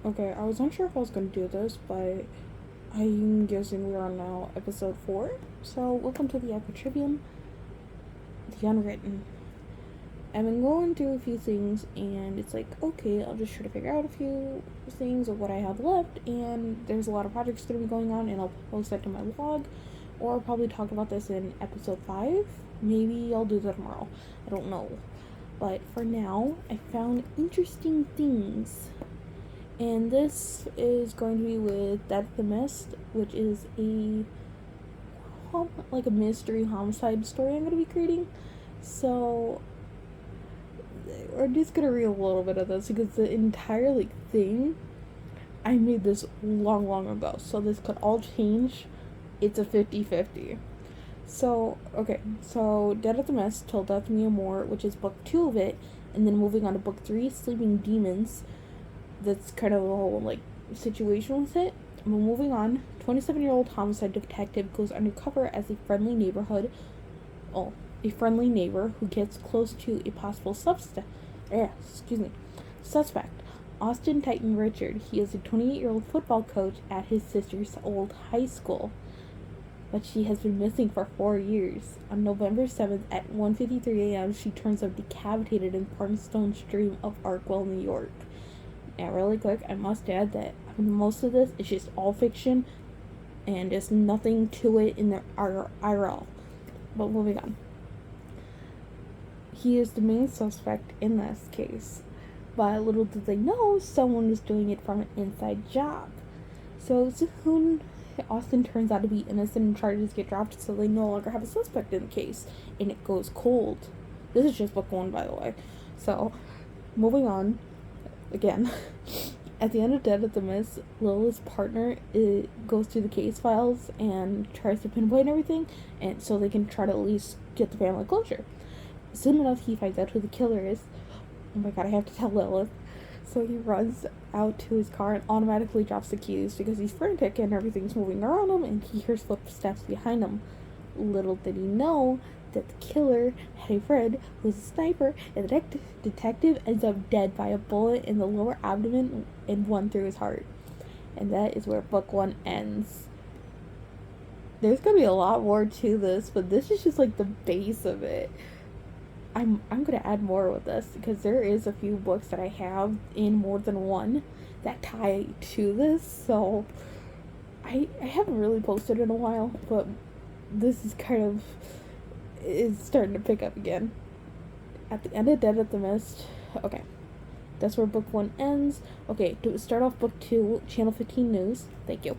Okay, I was unsure if I was going to do this, but I'm guessing we are on now episode 4. So, welcome to the Echo Trivium, the Unwritten. I've been going through a few things, and it's like, okay, I'll just try to figure out a few things of what I have left, and there's a lot of projects going to be going on, and I'll post that to my blog, or I'll probably talk about this in episode 5. Maybe I'll do that tomorrow. I don't know. But for now, I found interesting things. And this is going to be with Dead the Mist, which is like a mystery homicide story I'm going to be creating. So we're just going to read a little bit of this because the entire thing, I made this long ago. So this could all change. It's a 50-50. So, okay. So Dead at the Mist told Death Me More, which is book 2 of it. And then moving on to book 3, Sleeping Demons. That's kind of the whole situation with it. But moving on, 27-year-old homicide detective goes undercover as a friendly neighbor who gets close to a possible suspect. Austin Titan Richard. He is a 28-year-old football coach at his sister's old high school, but she has been missing for 4 years. On November 7th at 1:53 a.m., she turns up decapitated in Parkstone Stream of Arkwell, New York. Now, really quick, I must add that most of this is just all fiction, and there's nothing to it in the IRL. But moving on. He is the main suspect in this case, but little did they know someone was doing it from an inside job. So soon, Austin turns out to be innocent and charges get dropped, so they no longer have a suspect in the case, and it goes cold. This is just book 1, by the way. So, moving on. Again, at the end of Dead at the Mist, Lilith's partner goes through the case files and tries to pinpoint everything, and so they can try to at least get the family closure. Soon enough, he finds out who the killer is. Oh my god, I have to tell Lilith. So he runs out to his car and automatically drops the keys because he's frantic and everything's moving around him, and he hears footsteps behind him. Little did he know that the killer had a friend who was a sniper, and the detective ends up dead by a bullet in the lower abdomen and one through his heart. And that is where book 1 ends. There's gonna be a lot more to this, but this is just the base of it. I'm gonna add more with this because there is a few books that I have in more than one that tie to this, so I haven't really posted in a while, but this is is starting to pick up again. At the end of Dead at the Mist, okay, that's where book 1 ends. Okay, to start off book 2, Channel 15 News, thank you.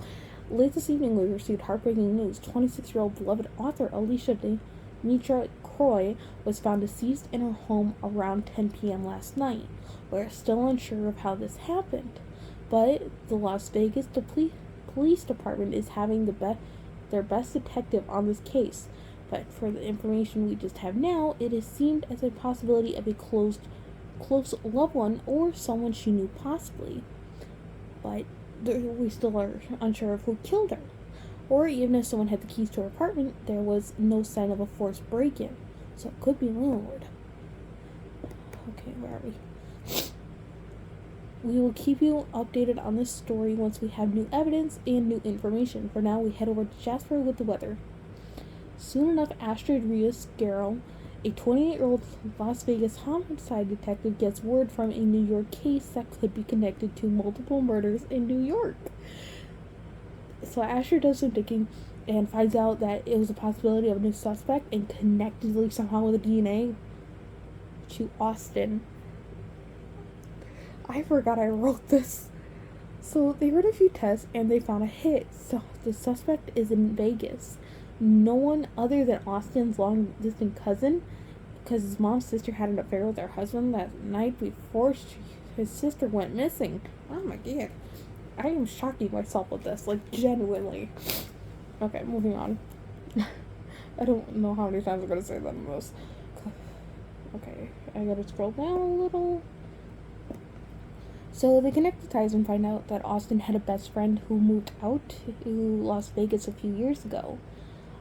Late this evening, we received heartbreaking news. 26-year-old beloved author Alicia Mitra Croy was found deceased in her home around 10 p.m. last night. We're still unsure of how this happened, but the Las Vegas Police Department is having their best detective on this case. But for the information we just have now, it is seemed as a possibility of a close loved one or someone she knew possibly. But we still are unsure of who killed her. Or even if someone had the keys to her apartment, there was no sign of a forced break-in. So it could be a landlord. Okay, where are we? We will keep you updated on this story once we have new evidence and new information. For now, we head over to Jasper with the weather. Soon enough, Astrid Rios-Garrel, a 28-year-old Las Vegas homicide detective, gets word from a New York case that could be connected to multiple murders in New York. So Astrid does some digging and finds out that it was a possibility of a new suspect and connected somehow with the DNA to Austin. I forgot I wrote this. So they ran a few tests and they found a hit. So the suspect is in Vegas. No one other than Austin's long-distance cousin, because his mom's sister had an affair with her husband that night before his sister went missing. Oh my god. I am shocking myself with this, genuinely. Okay, moving on. I don't know how many times I'm gonna say that in this. Okay, I gotta scroll down a little. So they connect the ties and find out that Austin had a best friend who moved out to Las Vegas a few years ago.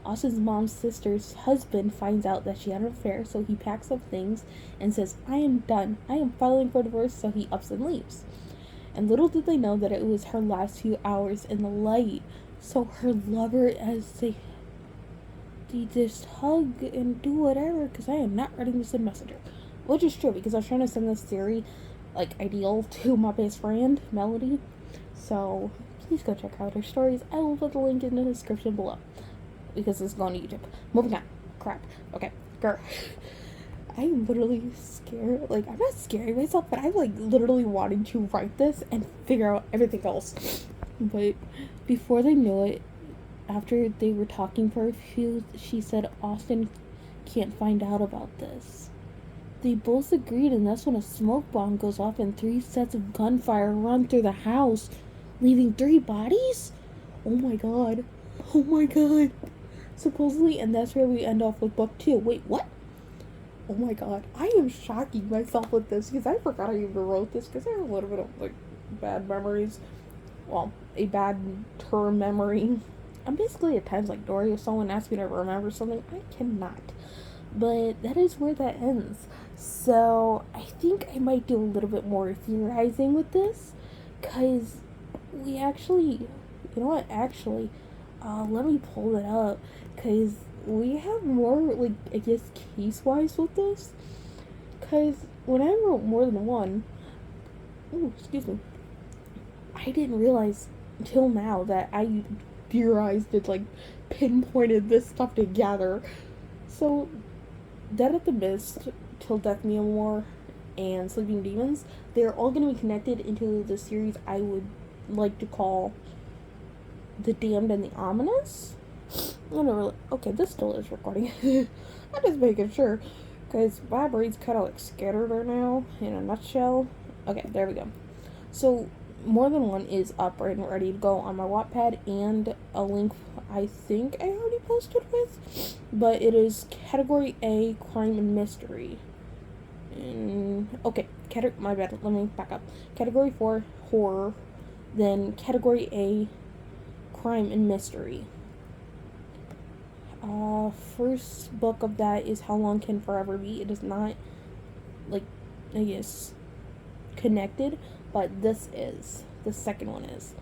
Austin's mom's sister's husband finds out that she had an affair, so he packs up things and says, "I am done. I am filing for divorce," so he ups and leaves. And little did they know that it was her last few hours in the light. So her lover, as they just hug and do whatever, because I am not writing this in Messenger. Which is true, because I was trying to send this theory, like, ideal to my best friend, Melody. So, please go check out her stories. I will put the link in the description below, because it's going to YouTube. Moving on. Crap. Okay. Girl. I'm literally scared. Like, I'm not scaring myself, but I'm, like, literally wanting to write this and figure out everything else. But before they knew it, after they were talking for a few, she said Austin can't find out about this. They both agreed, and that's when a smoke bomb goes off and 3 sets of gunfire run through the house, leaving 3 bodies? Oh my god. Oh my god. Supposedly, and that's where we end off with book 2. Wait, what? Oh my god. I am shocking myself with this, because I forgot I even wrote this, because I have a little bit of, like, bad memories. Well, a bad term memory. I'm basically at times like Dory. If someone asks me to remember something, I cannot. But that is where that ends. So I think I might do a little bit more theorizing with this, because we actually, you know what, actually, let me pull it up, because we have more, like, I guess, case-wise with this, because when I wrote more than one, excuse me, I didn't realize until now that I theorized it, like, pinpointed this stuff together. So, Dead at the Mist, Till Death Me More, and Sleeping Demons, they're all going to be connected into the series I would like to call The Damned and the Ominous. I don't really. Okay, this still is recording. I'm just making sure, because my brain's kind of like scattered right now, in a nutshell. Okay, there we go. So, more than one is up and ready to go on my Wattpad, and a link I think I already posted with, but it is Category A, Crime and Mystery. Okay, my bad, let me back up. Category 4, Horror, then Category A, Crime and Mystery. First book of that is How Long Can Forever Be? It is not, like, I guess, connected, but this is. The second one is.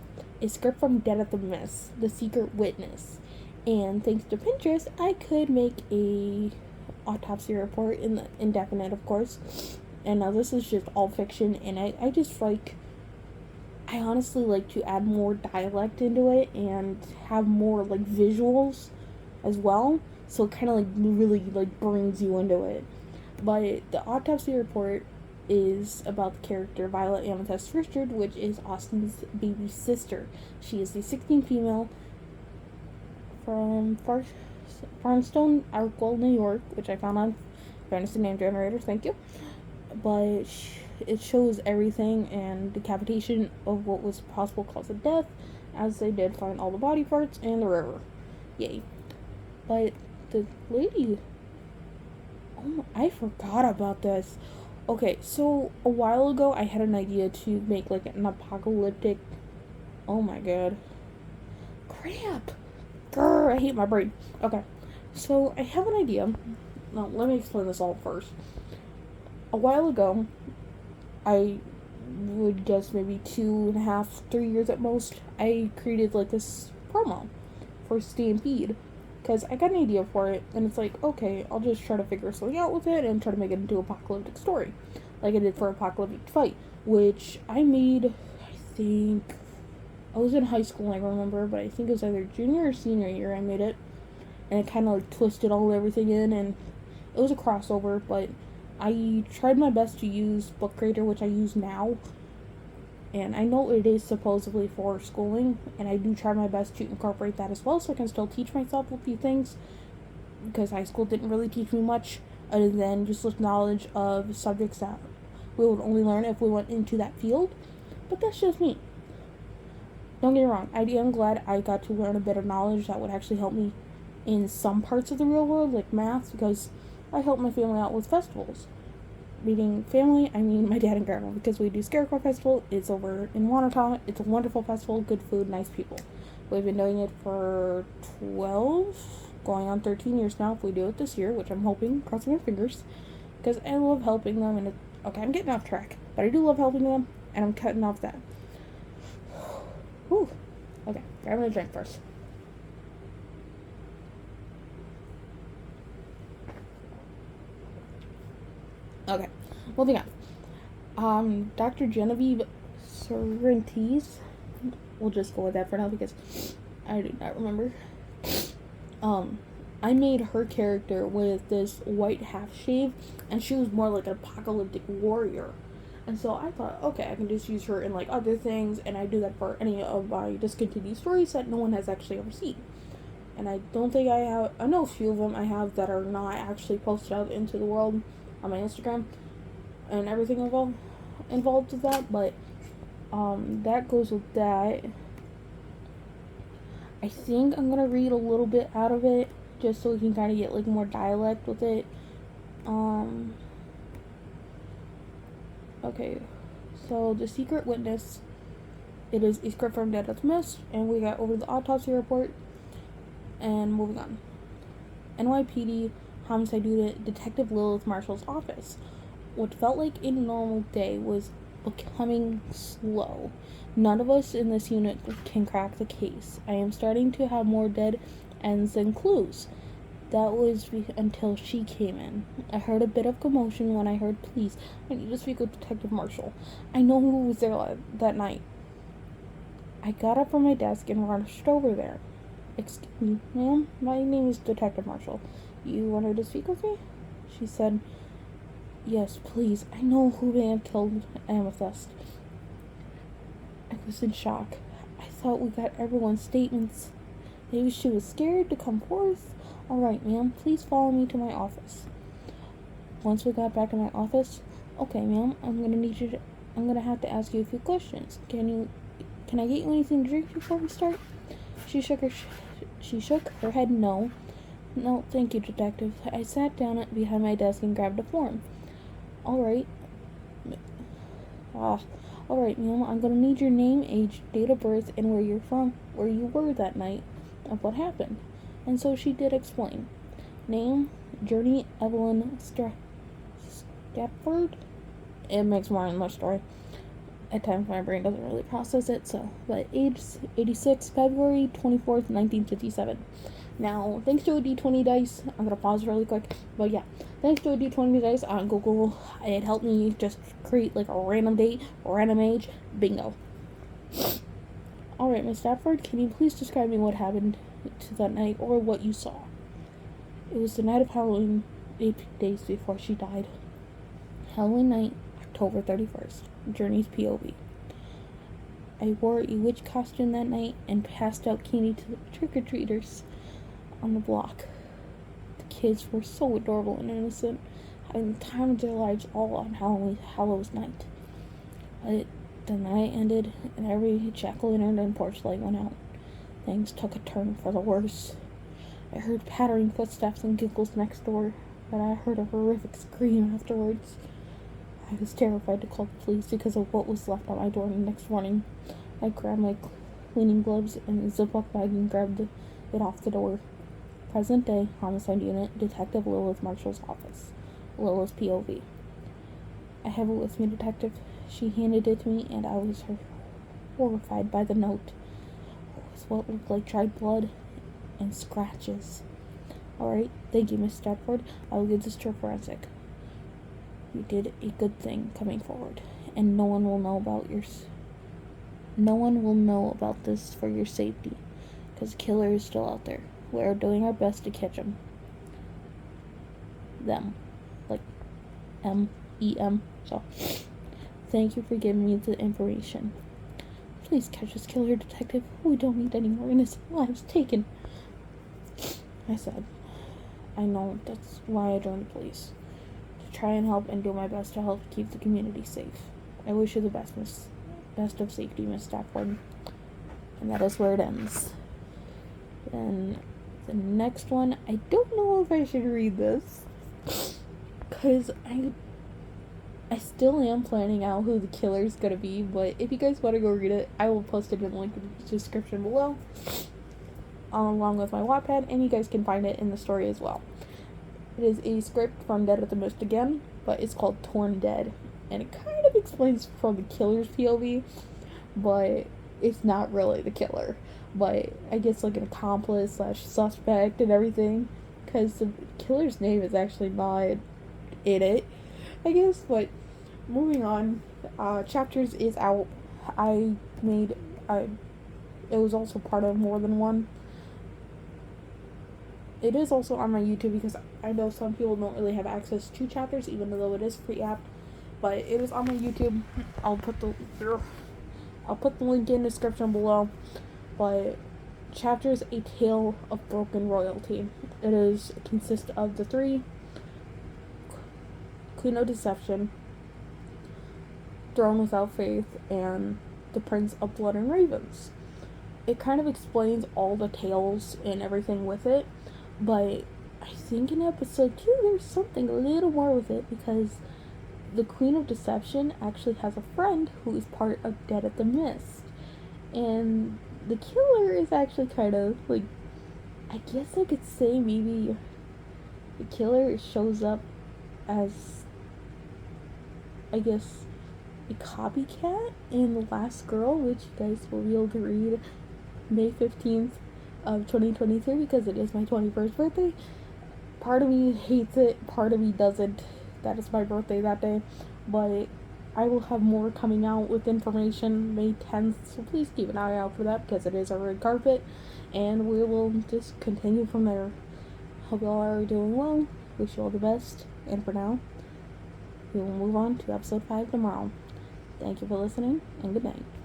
A script from Dead at the Mist, The Secret Witness. And thanks to Pinterest, I could make a autopsy report in the indefinite, of course. And now this is just all fiction, and I just like, I honestly like to add more dialect into it and have more, like, visuals as well, so it kind of, like, really, like, brings you into it. But the autopsy report is about the character Violet Amethyst Richard, which is Austin's baby sister. She is the 16th female from Farmstone, Arkell, New York, which I found on Fantasy Name Generator, thank you. But it shows everything and decapitation of what was possible cause of death, as they did find all the body parts in the river. Yay. But the lady, oh, I forgot about this. Okay, so a while ago I had an idea to make, like, an apocalyptic, oh my god, crap, grr, I hate my brain. Okay, so I have an idea. Now, let me explain this all first. A while ago, I would guess maybe 2.5, 3 years at most, I created, like, this promo for Stampede, because I got an idea for it, and it's like, okay, I'll just try to figure something out with it and try to make it into an apocalyptic story, like I did for Apocalyptic Fight, which I made, I think, I was in high school, I remember, but I think it was either junior or senior year I made it, and it kind of, like, twisted everything in, and it was a crossover, but I tried my best to use Book Creator, which I use now, and I know it is supposedly for schooling, and I do try my best to incorporate that as well, so I can still teach myself a few things, because high school didn't really teach me much, other than just with knowledge of subjects that we would only learn if we went into that field, but that's just me. Don't get me wrong, I am glad I got to learn a bit of knowledge that would actually help me in some parts of the real world, like math, because I help my family out with festivals. Meaning family, I mean my dad and grandma, because we do Scarecrow Festival. It's over in Wanata. It's a wonderful festival, good food, nice people. We've been doing it for 12, going on 13 years now if we do it this year, which I'm hoping, crossing my fingers, because I love helping them, and okay, I'm getting off track, but I do love helping them, and I'm cutting off that. Whew. Okay, grabbing a drink first. Okay, moving on. Dr. Genevieve Sorrentines. We'll just go with that for now because I do not remember. I made her character with this white half shave, and she was more like an apocalyptic warrior. And so I thought, okay, I can just use her in like other things, and I do that for any of my discontinued stories that no one has actually ever seen. And I don't think I know a few of them I have that are not actually posted out into the world on my Instagram and everything involved with that, but that goes with that. I think I'm gonna read a little bit out of it just so we can kind of get like more dialect with it. Okay, so The Secret Witness. It is a script from Dead of Mist, and we got over the autopsy report. And moving on. NYPD homicide unit Detective Lilith Marshall's office. What felt like a normal day was becoming slow. None of us in this unit can crack the case. I am starting to have more dead ends than clues. That was until she came in. I heard a bit of commotion when I heard, "Please, I need to speak with Detective Marshall. I know who was there that night." I got up from my desk and rushed over there. "Excuse me, ma'am, my name is Detective Marshall. You wanted to speak with me?" She said, "Yes, please. I know who may have killed Amethyst." I was in shock. I thought we got everyone's statements. Maybe she was scared to come forth. "All right, ma'am, please follow me to my office." Once we got back in my office, "Okay, ma'am, I'm gonna have to ask you a few questions. Can I get you anything to drink before we start?" She shook her head no. "No, thank you, detective." I sat down behind my desk and grabbed a form. All right, ma'am, I'm gonna need your name, age, date of birth, and where you're from, where you were that night of what happened." And so she did explain. Name, Journey Evelyn Stepford. It makes more in the story. At times my brain doesn't really process it, but age 86, February 24th, 1957. Now, thanks to a D20 dice, I'm gonna pause really quick, but yeah, thanks to a D20 dice on Google, it helped me just create like a random date, random age, bingo. "Alright, Miss Stafford, can you please describe me what happened to that night, or what you saw?" "It was the night of Halloween, 8 days before she died. Halloween night, October 31st. Journey's POV. I wore a witch costume that night and passed out candy to the trick-or-treaters on the block. The kids were so adorable and innocent, having the time of their lives all on Hallows night. But the night ended, and every jack-o'-lantern and porch light went out. Things took a turn for the worse. I heard pattering footsteps and giggles next door, but I heard a horrific scream afterwards. I was terrified to call the police because of what was left on my door the next morning. I grabbed my cleaning gloves and a Ziploc bag and grabbed it off the door. Present day, homicide unit, Detective Lilith Marshall's office. Lilith's POV. I have it with me, detective. She handed it to me, and I was horrified by the note. It was what looked like dried blood and scratches. Alright, thank you, Miss Stratford. I will give this to a forensic. You did a good thing coming forward, and no one will know about this for your safety, because the killer is still out there. We are doing our best to catch him. Them. Like, M-E-M. So, thank you for giving me the information. Please catch this killer, detective. We don't need any more innocent lives taken. I said, I know, that's why I joined the police. To try and help and do my best to help keep the community safe. I wish you the best of safety, Miss Stafford. And that is where it ends. Then the next one, I don't know if I should read this, because I still am planning out who the killer is gonna be, but if you guys want to go read it, I will post it in the link in the description below, along with my Wattpad, and you guys can find it in the story as well. It is a script from Dead of the Mist again, but it's called Torn Dead, and it kind of explains from the killer's POV, but is not really the killer, but I guess like an accomplice slash suspect and everything, because the killer's name is actually not in it, I guess. But moving on, Chapters is out. I made, I it was also part of more than one. It is also on my YouTube because I know some people don't really have access to Chapters, even though it is free app. But it is on my YouTube. I'll put the I'll put the link in the description below. But Chapters: A Tale of Broken Royalty. It consists of the three: Queen of Deception, Throne Without Faith, and the Prince of Blood and Ravens. It kind of explains all the tales and everything with it, but I think in episode 2 there's something a little more with it, because the Queen of Deception actually has a friend who is part of Dead at the Mist. And the killer is actually kind of like, I guess I could say maybe the killer shows up as, I guess, a copycat in The Last Girl, which you guys will be able to read May 15th of 2023 because it is my 21st birthday. Part of me hates it, part of me doesn't. That is my birthday that day. But I will have more coming out with information May 10th, so please keep an eye out for that because it is a red carpet. And we will just continue from there. Hope you all are doing well. Wish you all the best. And for now, we will move on to episode 5 tomorrow. Thank you for listening, and good night.